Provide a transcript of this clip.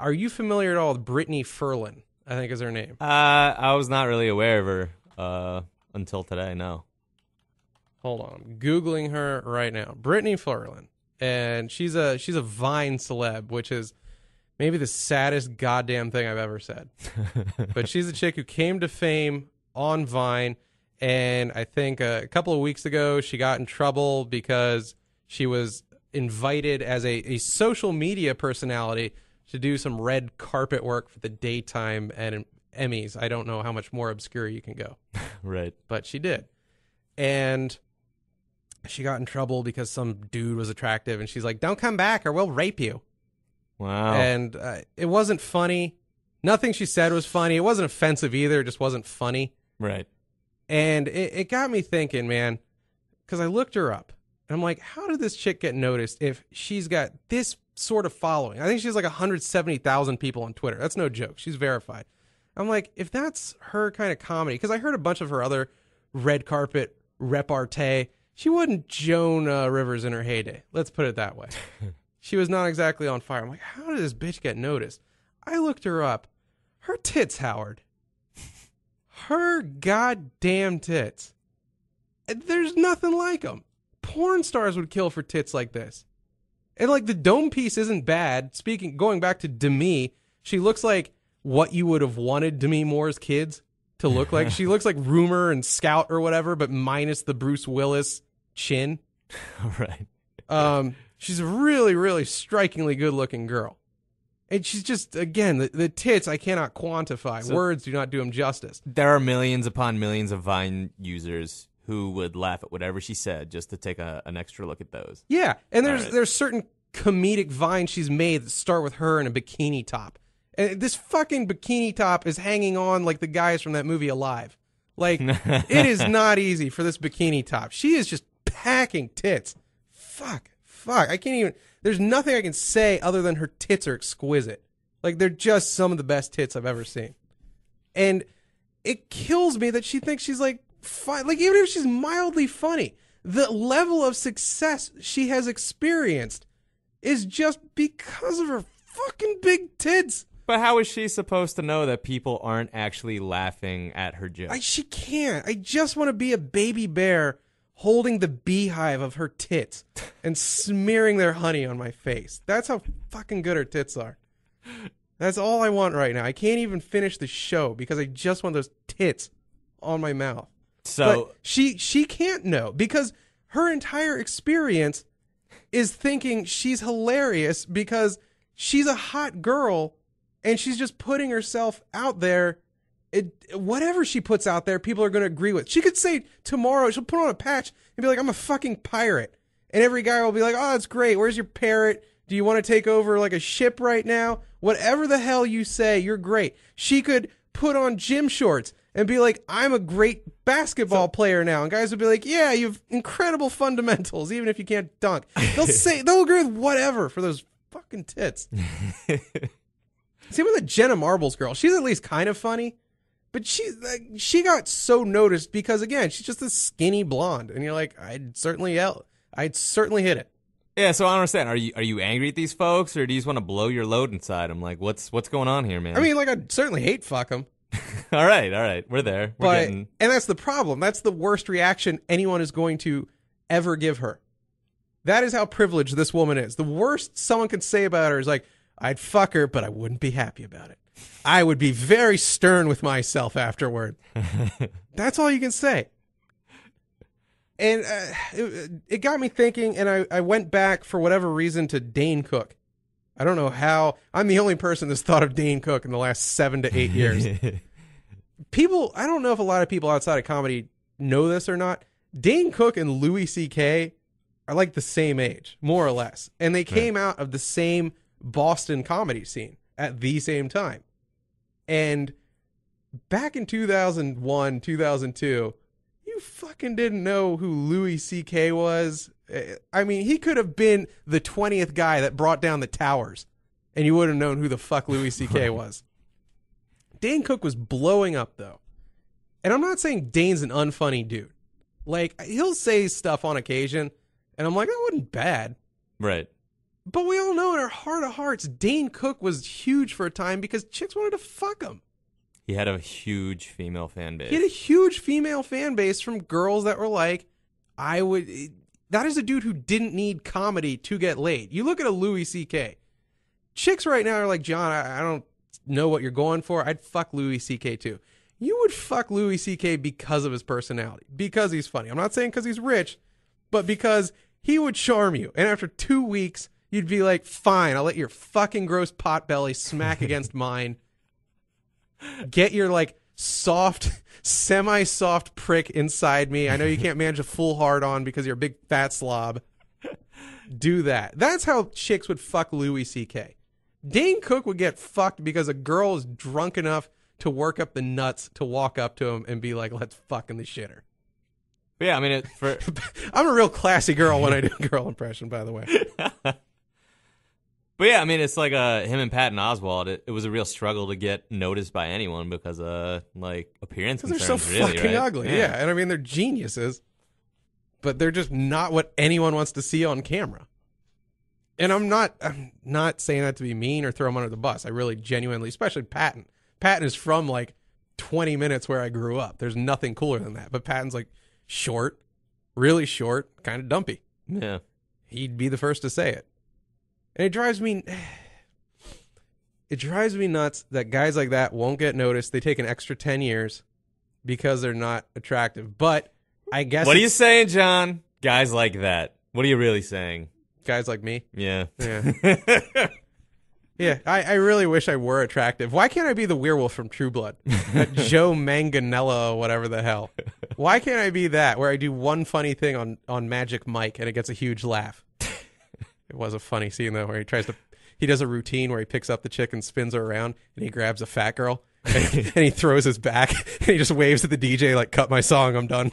Are you familiar at all with Brittany Furlan? I think is her name. I was not really aware of her until today, no. Hold on. I'm Googling her right now. Brittany Furlan. And she's a Vine celeb, which is maybe the saddest goddamn thing I've ever said. But she's a chick who came to fame on Vine, and I think a couple of weeks ago she got in trouble because she was invited as a social media personality to do some red carpet work for the daytime and Emmys. I don't know how much more obscure you can go. Right. But she did. And she got in trouble because some dude was attractive, and she's like, don't come back or we'll rape you. Wow. And it wasn't funny. Nothing she said was funny. It wasn't offensive either. It just wasn't funny. Right. And it got me thinking, man, because I looked her up. And I'm like, how did this chick get noticed if she's got this sort of following? I think she's like 170,000 people on Twitter. That's no joke. She's verified. I'm like, if that's her kind of comedy, because I heard a bunch of her other red carpet repartee. She wasn't Joan Rivers in her heyday. Let's put it that way. She was not exactly on fire. I'm like, how did this bitch get noticed? I looked her up. Her tits, Howard. Her goddamn tits. There's nothing like them. Porn stars would kill for tits like this. And like the dome piece isn't bad. Going back to Demi, she looks like what you would have wanted Demi Moore's kids to look like. She looks like Rumor and Scout or whatever, but minus the Bruce Willis chin. Right. She's a really, really strikingly good-looking girl. And she's just, again, the tits I cannot quantify. So words do not do them justice. There are millions upon millions of Vine users who would laugh at whatever she said just to take an extra look at those. Yeah, and there's certain comedic Vines she's made that start with her in a bikini top. And this fucking bikini top is hanging on like the guys from that movie Alive. Like, it is not easy for this bikini top. She is just packing tits. Fuck. I can't even, there's nothing I can say other than her tits are exquisite. Like, they're just some of the best tits I've ever seen. And it kills me that she thinks she's like, fine. Like, even if she's mildly funny, the level of success she has experienced is just because of her fucking big tits. But how is she supposed to know that people aren't actually laughing at her jokes? She can't. I just want to be a baby bear holding the beehive of her tits and smearing their honey on my face. That's how fucking good her tits are. That's all I want right now. I can't even finish the show because I just want those tits on my mouth. So but she can't know because her entire experience is thinking she's hilarious because she's a hot girl and she's just putting herself out there. Whatever she puts out there, people are going to agree with. She could say tomorrow, she'll put on a patch and be like, I'm a fucking pirate. And every guy will be like, oh, that's great. Where's your parrot? Do you want to take over like a ship right now? Whatever the hell you say, you're great. She could put on gym shorts and be like, I'm a great basketball player now. And guys would be like, yeah, you have incredible fundamentals, even if you can't dunk. They'll agree with whatever for those fucking tits. See, with the Jenna Marbles girl, she's at least kind of funny. But she got so noticed because, again, she's just a skinny blonde. And you're like, I'd certainly hit it. Yeah, so I don't understand. Are you angry at these folks, or do you just want to blow your load inside? I'm like, what's going on here, man? I mean, like, I'd certainly hate fuck them. All right. We're there. And that's the problem. That's the worst reaction anyone is going to ever give her. That is how privileged this woman is. The worst someone can say about her is like, I'd fuck her, but I wouldn't be happy about it. I would be very stern with myself afterward. That's all you can say. And it got me thinking, and I went back for whatever reason to Dane Cook. I don't know how. I'm the only person that's thought of Dane Cook in the last 7 to 8 years. I don't know if a lot of people outside of comedy know this or not. Dane Cook and Louis C.K. are like the same age, more or less. And they came out of the same Boston comedy scene at the same time. And back in 2001, 2002, you fucking didn't know who Louis C.K. was. I mean, he could have been the 20th guy that brought down the towers, and you wouldn't have known who the fuck Louis C.K. was. Dane Cook was blowing up, though. And I'm not saying Dane's an unfunny dude. Like, he'll say stuff on occasion, and I'm like, that wasn't bad. Right. But we all know in our heart of hearts, Dane Cook was huge for a time because chicks wanted to fuck him. He had a huge female fan base. He had a huge female fan base from girls that were like, that is a dude who didn't need comedy to get laid. You look at a Louis C.K. Chicks right now are like, John, I don't know what you're going for. I'd fuck Louis C.K. too. You would fuck Louis C.K. because of his personality, because he's funny. I'm not saying because he's rich, but because he would charm you. And after 2 weeks, you'd be like, fine, I'll let your fucking gross pot belly smack against mine. Get your like soft, semi-soft prick inside me. I know you can't manage a full hard on because you're a big fat slob. Do that. That's how chicks would fuck Louis C.K. Dane Cook would get fucked because a girl is drunk enough to work up the nuts to walk up to him and be like, let's fuck in the shitter. Yeah, I mean, I'm a real classy girl when I do a girl impression, by the way. But yeah, I mean, it's like him and Patton Oswalt. It was a real struggle to get noticed by anyone because like appearance concerns. They're so really, fucking right? ugly. Yeah, and I mean they're geniuses, but they're just not what anyone wants to see on camera. And I'm not saying that to be mean or throw him under the bus. I really genuinely, especially Patton. Patton is from like 20 minutes where I grew up. There's nothing cooler than that. But Patton's like short, really short, kind of dumpy. Yeah, he'd be the first to say it. And it drives me nuts that guys like that won't get noticed. They take an extra 10 years because they're not attractive. But I guess what are you saying, John? Guys like that. What are you really saying? Guys like me? Yeah. Yeah, I really wish I were attractive. Why can't I be the werewolf from True Blood? Joe Manganiello, whatever the hell. Why can't I be that, where I do one funny thing on Magic Mike and it gets a huge laugh? It was a funny scene, though, where he does a routine where he picks up the chick and spins her around, and he grabs a fat girl, and he throws his back, and he just waves at the DJ like, cut my song, I'm done.